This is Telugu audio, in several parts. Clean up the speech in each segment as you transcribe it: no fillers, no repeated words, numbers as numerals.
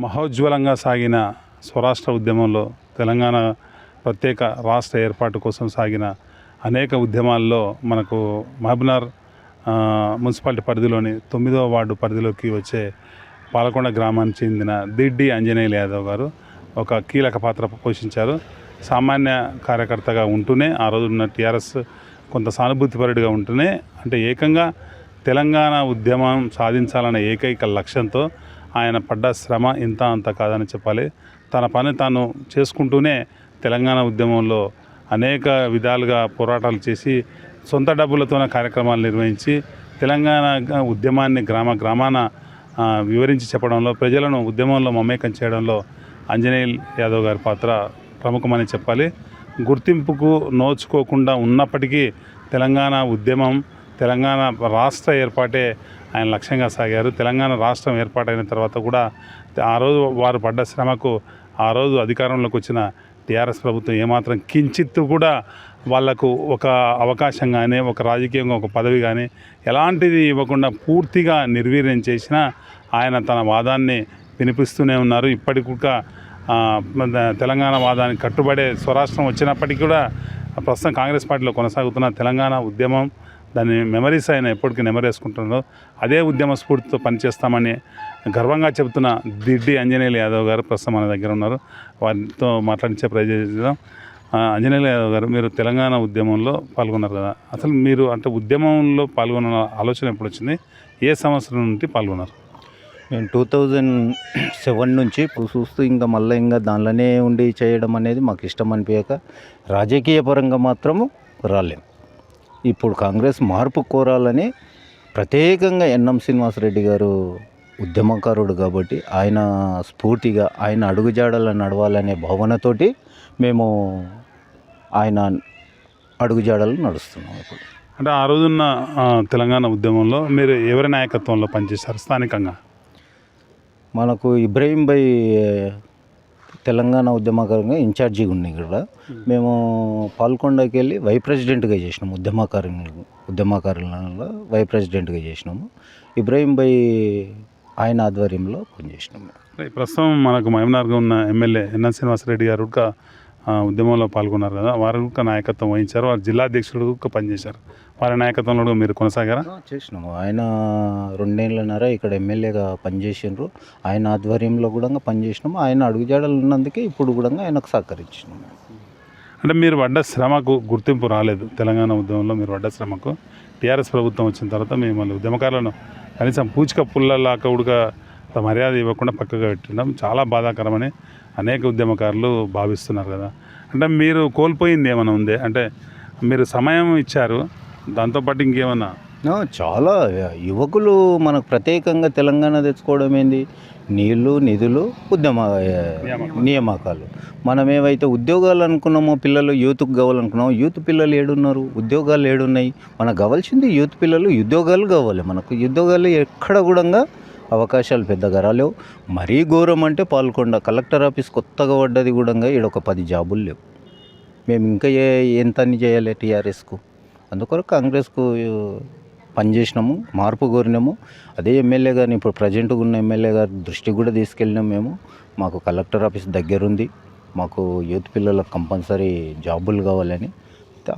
మహోజ్వలంగా సాగిన స్వరాష్ట్ర ఉద్యమంలో తెలంగాణ ప్రత్యేక రాష్ట్ర ఏర్పాటు కోసం సాగిన అనేక ఉద్యమాల్లో మనకు మహబూబ్నగర్ మున్సిపాలిటీ పరిధిలోని 9వ వార్డు పరిధిలోకి వచ్చే పాలకొండ గ్రామానికి చెందిన దిడ్డి ఆంజనేయులు యాదవ్ గారు ఒక కీలక పాత్ర పోషించారు. సామాన్య కార్యకర్తగా ఉంటూనే ఆ రోజున్న టీఆర్ఎస్ కొంత సానుభూతిపరుడిగా ఉంటూనే అంటే ఏకంగా తెలంగాణ ఉద్యమం సాధించాలనే ఏకైక లక్ష్యంతో ఆయన పడ్డ శ్రమ ఇంత అంత కాదని చెప్పాలి. తన పని తాను చేసుకుంటూనే తెలంగాణ ఉద్యమంలో అనేక విధాలుగా పోరాటాలు చేసి సొంత డబ్బులతోనే కార్యక్రమాలు నిర్వహించి తెలంగాణ ఉద్యమాన్ని గ్రామాన వివరించి చెప్పడంలో ప్రజలను ఉద్యమంలో మమేకం చేయడంలో ఆంజనేయులు యాదవ్ గారి పాత్ర ప్రముఖమని చెప్పాలి. గుర్తింపుకు నోచుకోకుండా ఉన్నప్పటికీ తెలంగాణ ఉద్యమం తెలంగాణ రాష్ట్ర ఏర్పాటే ఆయన లక్ష్యంగా సాగారు. తెలంగాణ రాష్ట్రం ఏర్పాటైన తర్వాత కూడా ఆ రోజు వారు పడ్డ శ్రమకు ఆ రోజు అధికారంలోకి వచ్చిన టీఆర్ఎస్ ప్రభుత్వం ఏమాత్రం కించిత్తు కూడా వాళ్లకు ఒక అవకాశం కానీ ఒక రాజకీయంగా ఒక పదవి కానీ ఎలాంటిది ఇవ్వకుండా పూర్తిగా నిర్వీర్యం చేసినా ఆయన తన వాదాన్ని వినిపిస్తూనే ఉన్నారు. ఇప్పటికి కూడా తెలంగాణ వాదానికి కట్టుబడే స్వరాష్ట్రం వచ్చినప్పటికీ కూడా ప్రస్తుతం కాంగ్రెస్ పార్టీలో కొనసాగుతున్న తెలంగాణ ఉద్యమం దాన్ని మెమరీస్ ఆయన ఎప్పటికీ నెమరేసుకుంటున్నారో అదే ఉద్యమ స్ఫూర్తితో పనిచేస్తామని గర్వంగా చెబుతున్న దిడ్డి ఆంజనేయులు యాదవ్ గారు ప్రస్తుతం మన దగ్గర ఉన్నారు. వారితో మాట్లాడించే ప్రయత్నిద్దాం. ఆంజనేయులు యాదవ్ గారు, మీరు తెలంగాణ ఉద్యమంలో పాల్గొన్నారు కదా, అసలు మీరు అంటే ఉద్యమంలో పాల్గొన్న ఆలోచన ఎప్పుడు వచ్చింది? ఏ సంవత్సరం నుండి పాల్గొన్నారు? నేను 2007 నుంచి చూస్తూ ఇంకా దానిలోనే ఉండి చేయడం అనేది మాకు ఇష్టం అనిపించక రాజకీయ పరంగా మాత్రము రాలేం. ఇప్పుడు కాంగ్రెస్ మార్పు కోరాలని ప్రత్యేకంగా ఎన్ఎం శ్రీనివాసరెడ్డి గారు ఉద్యమకారుడు కాబట్టి ఆయన స్ఫూర్తిగా ఆయన అడుగుజాడలను నడవాలనే భావనతోటి మేము ఆయన అడుగుజాడలు నడుస్తున్నాం. ఇప్పుడు అంటే ఆ రోజున్న తెలంగాణ ఉద్యమంలో మీరు ఎవరి నాయకత్వంలో పనిచేశారు? స్థానికంగా మనకు ఇబ్రహీం భాయ్ తెలంగాణ ఉద్యమకారుగా ఇన్ఛార్జిగా ఉన్నాయి. ఇక్కడ మేము పాల్కొండకి వెళ్ళి వైస్ ప్రెసిడెంట్గా చేసినాము. ఉద్యమకారులలో వైస్ ప్రెసిడెంట్గా చేసినాము. ఇబ్రహీం భాయ్ ఆయన ఆధ్వర్యంలో పనిచేసినాము. ప్రస్తుతం మనకు మహబూబ్నగర్గా ఉన్న ఎమ్మెల్యే ఎన్ఎం శ్రీనివాసరెడ్డి గారు ఉద్యమంలో పాల్గొన్నారు కదా, వారు నాయకత్వం వహించారు. వారు జిల్లా అధ్యక్షుడు పనిచేశారు. వారి నాయకత్వంలో మీరు కొనసాగారా? చేసినాము. ఆయన 2 ఏళ్ళన్నర ఇక్కడ ఎమ్మెల్యేగా పనిచేసినారు. ఆయన ఆధ్వర్యంలో కూడా పనిచేసినాము. ఆయన అడుగుజాడలు ఉన్నందుకే ఇప్పుడు కూడా ఆయనకు సహకరించినాము. అంటే మీరు పడ్డ శ్రమకు గుర్తింపు రాలేదు. తెలంగాణ ఉద్యమంలో మీరు పడ్డ శ్రమకు టీఆర్ఎస్ ప్రభుత్వం వచ్చిన తర్వాత మిమ్మల్ని ఉద్యమకారులను కనీసం పూచిక పుల్లలాక ఉడక మర్యాద ఇవ్వకుండా పక్కగా పెట్టడం చాలా బాధాకరమని అనేక ఉద్యమకారులు భావిస్తున్నారు కదా. అంటే మీరు కోల్పోయింది ఏమైనా ఉందే? అంటే మీరు సమయం ఇచ్చారు, దాంతోపాటు ఇంకేమన్నా? చాలా యువకులు మనకు ప్రత్యేకంగా తెలంగాణ తెచ్చుకోవడం ఏంది, నీళ్లు నిధులు నియామకాలు. మనం ఏవైతే ఉద్యోగాలు అనుకున్నామో పిల్లలు యూత్కి కావాలనుకున్నామో యూత్ పిల్లలు ఏడున్నారు, ఉద్యోగాలు ఏడున్నాయి. మనకు కావాల్సింది యూత్ పిల్లలు ఉద్యోగాలు కావాలి. మనకు ఉద్యోగాలు ఎక్కడ కూడా అవకాశాలు పెద్దగా రాలేవు. మరీ ఘోరం అంటే పాల్కొండ కలెక్టర్ ఆఫీస్ కొత్తగా పడ్డది కూడా ఈడ ఒక 10 జాబులు లేవు. మేము ఇంకా ఎంత అని చేయాలి టీఆర్ఎస్కు? అందుకొరకు కాంగ్రెస్కు పనిచేసినాము, మార్పు కోరినాము. అదే ఎమ్మెల్యే గారిని ఇప్పుడు ప్రజెంట్గా ఉన్న ఎమ్మెల్యే గారి దృష్టికి కూడా తీసుకెళ్ళినాం. మేము మాకు కలెక్టర్ ఆఫీస్ దగ్గరుంది, మాకు యూత్ పిల్లలకు కంపల్సరీ జాబులు కావాలని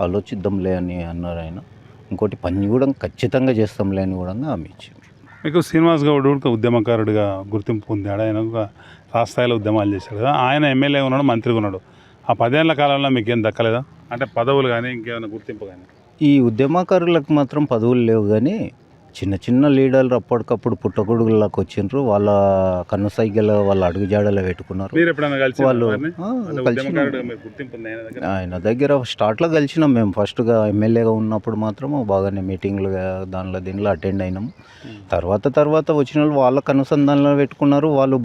ఆలోచిద్దాంలే అని అన్నారు ఆయన. ఇంకోటి పని కూడా ఖచ్చితంగా చేస్తాంలే అని కూడా హామీ ఇచ్చింది. మీకు శ్రీనివాస్ గౌడ్ కూడా ఉద్యమకారుడిగా గుర్తింపు పొందాడు. ఆయన రాష్ట్రాయిలో ఉద్యమాలు చేశాడు కదా. ఆయన ఎమ్మెల్యేగా ఉన్నాడు, మంత్రిగా ఉన్నాడు. ఆ 10 ఏళ్ల కాలంలో మీకు ఏం దక్కలేదా? అంటే పదవులు కానీ ఇంకేమైనా గుర్తింపు కానీ? ఈ ఉద్యమకారులకు మాత్రం పదవులు లేవు, కానీ చిన్న చిన్న లీడర్లు అప్పటికప్పుడు పుట్టగొడుగులకు వచ్చిండ్రు. వాళ్ళ కన్నుసైగల వాళ్ళ అడుగుజాడలో పెట్టుకున్నారు. వాళ్ళు ఆయన దగ్గర స్టార్ట్లో కలిసినాం మేము. ఫస్ట్గా ఎమ్మెల్యేగా ఉన్నప్పుడు మాత్రం బాగానే మీటింగ్లు దీనిలో అటెండ్ అయినాము. తర్వాత వచ్చిన వాళ్ళు వాళ్ళకు అనుసంధానంలో పెట్టుకున్నారు. వాళ్ళు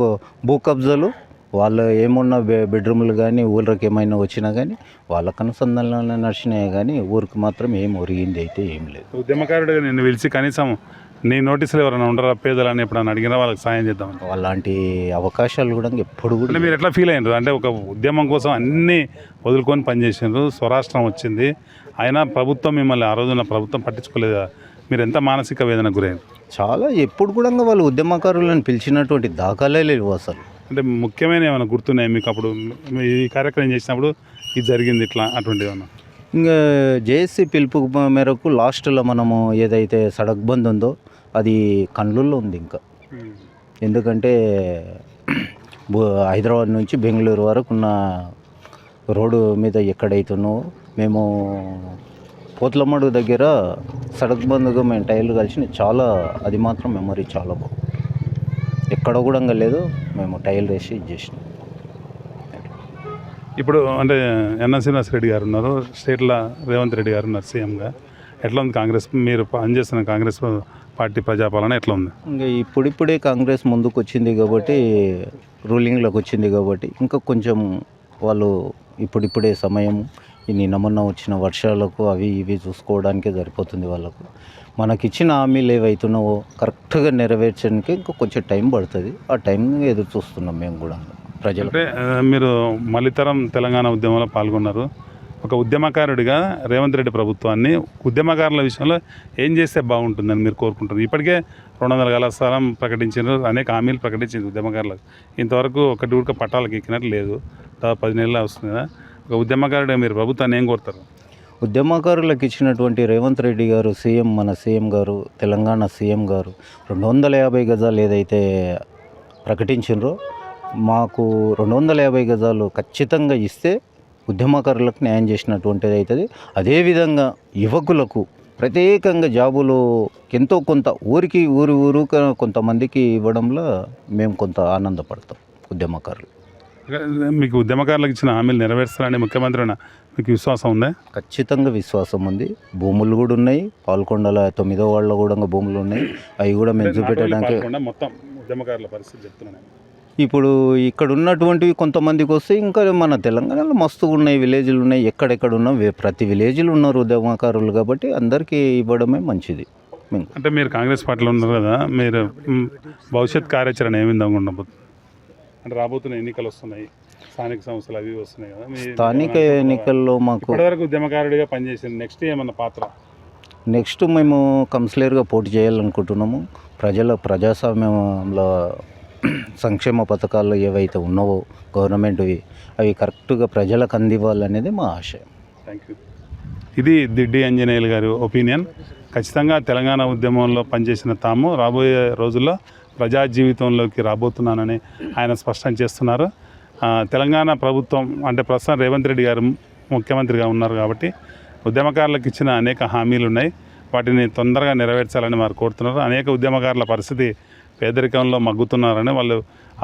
భూ కబ్జాలు వాళ్ళు ఏమున్నా బెడ్రూమ్లు కానీ ఊళ్ళకి ఏమైనా వచ్చినా కానీ వాళ్ళకు అనుసంధానంలో నడిచినాయి, కానీ ఊరికి మాత్రం ఏం ఒరిగింది అయితే ఏం లేదు. ఉద్యమకారుడిగా నిన్ను పిలిచి కనీసం నీ నోటీసులు ఎవరైనా ఉండరా పేదలని ఎప్పుడన్నా అడిగినా వాళ్ళకి సాయం చేద్దాం అలాంటి అవకాశాలు కూడా ఎప్పుడు కూడా? మీరు ఎట్లా ఫీల్ అయినారు? అంటే ఒక ఉద్యమం కోసం అన్నీ వదులుకొని పనిచేసినారు, స్వరాష్ట్రం వచ్చింది, అయినా ప్రభుత్వం మిమ్మల్ని ఆ రోజున ప్రభుత్వం పట్టించుకోలేదా? మీరు ఎంత మానసిక వేదన గురైనారు? చాలా. ఎప్పుడు కూడా వాళ్ళు ఉద్యమకారులను పిలిచినటువంటి దాఖలే లేవు. అసలు అంటే ముఖ్యమైన ఏమైనా గుర్తున్నాయి మీకు అప్పుడు ఈ కార్యక్రమం చేసినప్పుడు ఇది జరిగింది ఇట్లా అటువంటిది ఏమన్నా? ఇంకా జేఏసీ పిలుపు మేరకు లాస్ట్లో మనము ఏదైతే సడక్ బంద్ ఉందో అది కండ్లూరులో ఉంది ఇంకా. ఎందుకంటే హైదరాబాద్ నుంచి బెంగళూరు వరకు ఉన్న రోడ్డు మీద ఎక్కడైతున్నావో మేము పోతులమడుగు దగ్గర సడక్ బంద్గా మేము టైర్లు కలిసి చాలా, అది మాత్రం మెమరీ చాలా బాగుంది. ఎక్కడ కూడా లేదు, మేము టైర్లు వేసి ఇది చేసినాం. ఇప్పుడు అంటే ఎన్ఎన్ శ్రీనివాస్ రెడ్డి గారు ఉన్నారు, స్టేట్లో రేవంత్ రెడ్డి గారు ఉన్నారు సీఎంగా. ఎట్లా ఉంది కాంగ్రెస్, మీరు పనిచేస్తున్న కాంగ్రెస్ పార్టీ ప్రజాపాలన ఎట్లా ఉంది? ఇంకా ఇప్పుడిప్పుడే కాంగ్రెస్ ముందుకు వచ్చింది కాబట్టి, రూలింగ్లోకి వచ్చింది కాబట్టి ఇంకా కొంచెం వాళ్ళు ఇప్పుడిప్పుడే సమయం నిన్న మొన్న వచ్చిన వర్షాలకు అవి ఇవి చూసుకోవడానికే సరిపోతుంది వాళ్ళకు. మనకిచ్చిన హామీలు ఏవైతున్నావో కరెక్ట్గా నెరవేర్చడానికి ఇంకా కొంచెం టైం పడుతుంది. ఆ టైం ఎదురు చూస్తున్నాం మేము కూడా ప్రజలు. అంటే మీరు మలితరం తెలంగాణ ఉద్యమంలో పాల్గొన్నారు. ఒక ఉద్యమకారుడిగా రేవంత్ రెడ్డి ప్రభుత్వాన్ని ఉద్యమకారుల విషయంలో ఏం చేస్తే బాగుంటుందని మీరు కోరుకుంటారు? ఇప్పటికే 200 గల స్థలం ప్రకటించారు, అనేక హామీలు ప్రకటించింది ఉద్యమకారులకు. ఇంతవరకు ఒకటి కూడా పట్టాలకు ఎక్కినట్టు లేదు. దాదాపు 10 నెలలు వస్తుంది కదా. ఒక ఉద్యమకారుడిగా మీరు ప్రభుత్వాన్ని ఏం కోరుతారు? ఉద్యమకారులకు ఇచ్చినటువంటి రేవంత్ రెడ్డి గారు సీఎం, మన సీఎం గారు, తెలంగాణ సీఎం గారు 250 గజాలు ఏదైతే ప్రకటించారో మాకు 250 గజాలు ఖచ్చితంగా ఇస్తే ఉద్యమకారులకు న్యాయం చేసినటువంటిది అవుతుంది. అదేవిధంగా యువకులకు ప్రత్యేకంగా జాబులు ఎంతో కొంత ఊరు కొంతమందికి ఇవ్వడంలో మేము కొంత ఆనందపడతాం ఉద్యమకారులు. మీకు ఉద్యమకారులకు ఇచ్చిన హామీలు నెరవేర్చాలని ముఖ్యమంత్రి మీకు విశ్వాసం ఉందా? ఖచ్చితంగా విశ్వాసం ఉంది. భూములు కూడా ఉన్నాయి, పాల్కొండల 9వ వార్డులో కూడా భూములు ఉన్నాయి. అవి కూడా మేము చూపెట్టడానికి మొత్తం ఉద్యమకారుల పరిస్థితి చెప్తున్నాను. ఇప్పుడు ఇక్కడ ఉన్నటువంటివి కొంతమందికి వస్తే ఇంకా మన తెలంగాణలో మస్తుగా ఉన్నాయి, విలేజ్లు ఉన్నాయి. ఎక్కడెక్కడ ఉన్న ప్రతి విలేజ్లు ఉన్నారు ఉద్యమకారులు కాబట్టి అందరికీ ఇవ్వడమే మంచిది. అంటే మీరు కాంగ్రెస్ పార్టీలో ఉన్నారు కదా, మీరు భవిష్యత్ కార్యాచరణ ఏ విధంగా ఉండబోతుంది? అంటే రాబోతున్న ఎన్నికలు వస్తున్నాయి, స్థానిక సంస్థలు అవి వస్తున్నాయి కదా. స్థానిక ఎన్నికల్లో మాకు ఇప్పటివరకు ఉద్యమకారుడిగా పనిచేసింది, నెక్స్ట్ ఏమన్నా పాత్ర? నెక్స్ట్ మేము కౌన్సిలర్గా పోటీ చేయాలనుకుంటున్నాము. ప్రజాస్వామ్యంలో సంక్షేమ పథకాలు ఏవైతే ఉన్నావో గవర్నమెంట్వి అవి కరెక్ట్గా ప్రజలకు అందివ్వాలనేది మా ఆశయం. Thank you. ఇది దిడ్డి ఆంజనేయులు గారి ఒపీనియన్. ఖచ్చితంగా తెలంగాణ ఉద్యమంలో పనిచేసిన తాము రాబోయే రోజుల్లో ప్రజా జీవితంలోకి రాబోతున్నానని ఆయన స్పష్టం చేస్తున్నారు. తెలంగాణ ప్రభుత్వం అంటే ప్రస్తుతం రేవంత్ రెడ్డి గారు ముఖ్యమంత్రిగా ఉన్నారు కాబట్టి ఉద్యమకారులకు ఇచ్చిన అనేక హామీలు ఉన్నాయి, వాటిని తొందరగా నెరవేర్చాలని వారు కోరుతున్నారు. అనేక ఉద్యమకారుల పరిస్థితి పేదరికంలో మగ్గుతున్నారని, వాళ్ళు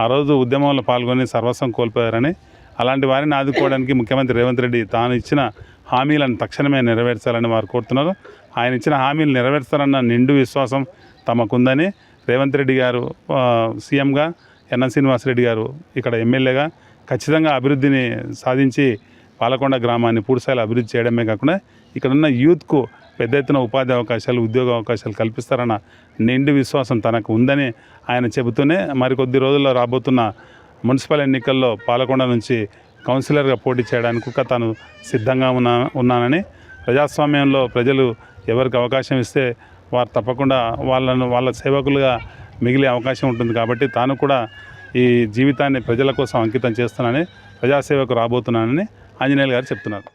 ఆ రోజు ఉద్యమంలో పాల్గొని సర్వస్వం కోల్పోయారని, అలాంటి వారిని ఆదుకోవడానికి ముఖ్యమంత్రి రేవంత్ రెడ్డి తాను ఇచ్చిన హామీలను తక్షణమే నెరవేర్చాలని వారు కోరుతున్నారు. ఆయన ఇచ్చిన హామీలు నెరవేర్చాలన్న నిండు విశ్వాసం తమకుందని రేవంత్ రెడ్డి గారు సీఎంగా, ఎన్ఎన్ శ్రీనివాస్ రెడ్డి గారు ఇక్కడ ఎమ్మెల్యేగా ఖచ్చితంగా అభివృద్ధిని సాధించి పాలకొండ గ్రామాన్ని పూర్తిస్థాయిలో అభివృద్ధి చేయడమే కాకుండా ఇక్కడున్న యూత్కు పెద్ద ఎత్తున ఉపాధి అవకాశాలు, ఉద్యోగ అవకాశాలు కల్పిస్తారన్న నిండు విశ్వాసం తనకు ఉందని ఆయన చెబుతూనే మరికొద్ది రోజుల్లో రాబోతున్న మున్సిపల్ ఎన్నికల్లో పాలకొండ నుంచి కౌన్సిలర్గా పోటీ చేయడానికి కూడా తాను సిద్ధంగా ఉన్నానని, ప్రజాస్వామ్యంలో ప్రజలు ఎవరికి అవకాశం ఇస్తే వారు తప్పకుండా వాళ్ళ సేవకులుగా మిగిలే అవకాశం ఉంటుంది కాబట్టి తాను కూడా ఈ జీవితాన్ని ప్రజల కోసం అంకితం చేస్తున్నానని, ప్రజాసేవకు రాబోతున్నానని ఆంజనేయులు గారు చెప్తున్నారు.